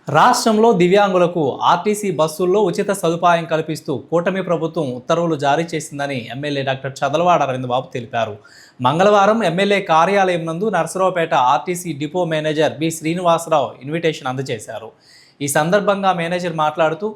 రాష్ట్రంలో దివ్యాంగులకు ఆర్టీసీ బస్సుల్లో ఉచిత సదుపాయం కల్పిస్తూ కూటమి ప్రభుత్వం ఉత్తర్వులు జారీ చేసిందని ఎమ్మెల్యే డాక్టర్ చదలవాడ అరవిందబాబు తెలిపారు. మంగళవారం ఎమ్మెల్యే కార్యాలయం నందు Narasaraopet RTC depot manager B Srinivasarao invitation అందజేశారు. ఈ సందర్భంగా మేనేజర్ మాట్లాడుతూ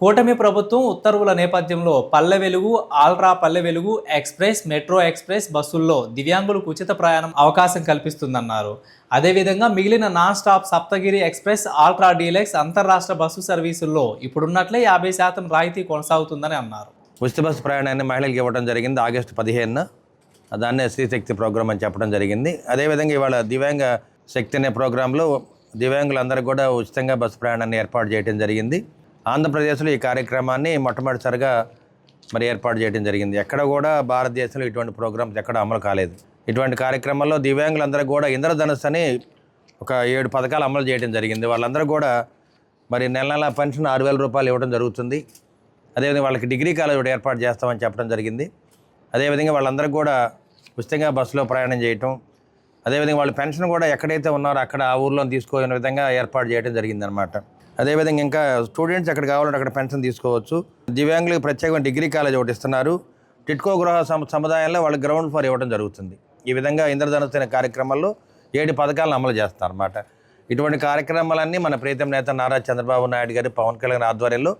కూటమి ప్రభుత్వం ఉత్తర్వుల నేపథ్యంలో Palle Velugu, ultra Palle Velugu express, metro express బస్సుల్లో దివ్యాంగులకు ఉచిత ప్రయాణం అవకాశం కల్పిస్తుందన్నారు. అదేవిధంగా మిగిలిన non stop Saptagiri express, ultra deluxe అంతర్రాష్ట్ర బస్సు సర్వీసుల్లో ఇప్పుడున్నట్లే 50% రాయితీ కొనసాగుతుందని అన్నారు. ఉచిత బస్సు ప్రయాణాన్ని మహిళలకు ఇవ్వడం జరిగింది ఆగస్టు 15న. దాన్నే స్త్రీశక్తి ప్రోగ్రాం అని చెప్పడం జరిగింది. అదేవిధంగా ఇవాళ దివ్యాంగ శక్తి అనే ప్రోగ్రాంలో దివ్యాంగులందరికీ కూడా ఉచితంగా బస్సు ప్రయాణాన్ని ఏర్పాటు చేయడం జరిగింది. ఆంధ్రప్రదేశ్లో ఈ కార్యక్రమాన్ని మొట్టమొదటిసారిగా ఏర్పాటు చేయడం జరిగింది. ఎక్కడ కూడా భారతదేశంలో ఇటువంటి ప్రోగ్రామ్స్ ఎక్కడ అమలు కాలేదు. ఇటువంటి కార్యక్రమాల్లో దివ్యాంగులందరూ కూడా ఇంద్రధనుస్సు అని ఒక 7 పథకాలు అమలు చేయడం జరిగింది. వాళ్ళందరూ కూడా నెల నెల పెన్షన్ 6,000 రూపాయలు ఇవ్వడం జరుగుతుంది. అదేవిధంగా వాళ్ళకి డిగ్రీ కాలేజ్ కూడా ఏర్పాటు చేస్తామని చెప్పడం జరిగింది. అదేవిధంగా వాళ్ళందరూ కూడా ఉచితంగా బస్సులో ప్రయాణం చేయటం, అదేవిధంగా వాళ్ళ పెన్షన్ కూడా ఎక్కడైతే ఉన్నారో అక్కడ ఆ ఊర్లో తీసుకునే విధంగా ఏర్పాటు చేయడం జరిగిందనమాట. అదేవిధంగా ఇంకా స్టూడెంట్స్ ఎక్కడ కావాలంటే అక్కడ పెన్షన్ తీసుకోవచ్చు. దివ్యాంగులకు ప్రత్యేకమైన డిగ్రీ కాలేజ్ ఒకటి ఇస్తున్నారు. టిట్కో గృహ సముదాయంలో వాళ్ళకి గ్రౌండ్ ఫ్లోర్ ఇవ్వడం జరుగుతుంది. ఈ విధంగా ఇంద్రధనుస్సు అనే కార్యక్రమాల్లో 7 పథకాలను అమలు చేస్తారన్నమాట. ఇటువంటి కార్యక్రమాలన్నీ మన ప్రీతం నేత నారా చంద్రబాబు నాయుడు గారి, పవన్ కళ్యాణ్ ఆధ్వర్యంలో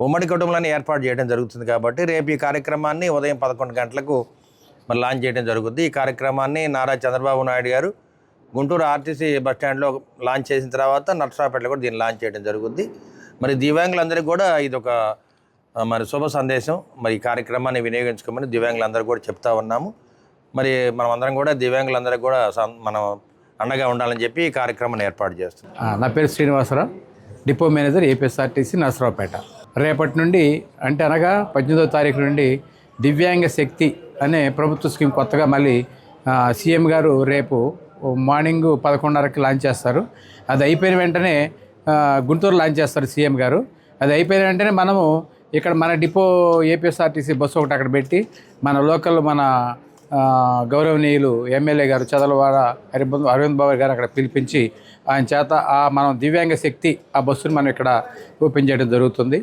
ఉమ్మడి కుటుంబాన్ని ఏర్పాటు చేయడం జరుగుతుంది. కాబట్టి రేపు ఈ కార్యక్రమాన్ని ఉదయం 11 గంటలకు లాంచ్ చేయడం జరుగుతుంది. ఈ కార్యక్రమాన్ని నారా చంద్రబాబు నాయుడు గారు గుంటూరు ఆర్టీసీ బస్టాండ్లో లాంచ్ చేసిన తర్వాత నర్సరావుపేటలో కూడా దీన్ని లాంచ్ చేయడం జరుగుతుంది. దివ్యాంగులందరికీ కూడా ఇది ఒక శుభ సందేశం. ఈ కార్యక్రమాన్ని వినియోగించుకోమని దివ్యాంగులందరూ కూడా చెప్తా ఉన్నాము. మనం అందరం కూడా దివ్యాంగులందరికీ కూడా మనం అండగా ఉండాలని చెప్పి ఈ కార్యక్రమాన్ని ఏర్పాటు చేస్తున్నాం. నా పేరు Srinivasarao, depot manager APSRTC Narasaraopet. రేపటి నుండి అనగా 18వ తారీఖు నుండి దివ్యాంగ శక్తి అనే ప్రభుత్వ స్కీమ్ కొత్తగా మళ్ళీ సీఎం గారు రేపు మార్నింగ్ 11:30కి లాంచ్ చేస్తారు. అది అయిపోయిన వెంటనే గుంటూరు లాంచ్ చేస్తారు సీఎం గారు. అది అయిపోయిన వెంటనే మనము ఇక్కడ మన డిపో ఏపీఎస్ఆర్టీసీ బస్సు ఒకటి అక్కడ పెట్టి మన లోకల్ గౌరవనీయులు ఎమ్మెల్యే గారు చదలవాడ అరవింద్ బాబు గారు అక్కడ పిలిపించి ఆయన చేత మనం దివ్యాంగ శక్తి ఆ బస్సును మనం ఇక్కడ ఓపెన్ చేయడం జరుగుతుంది.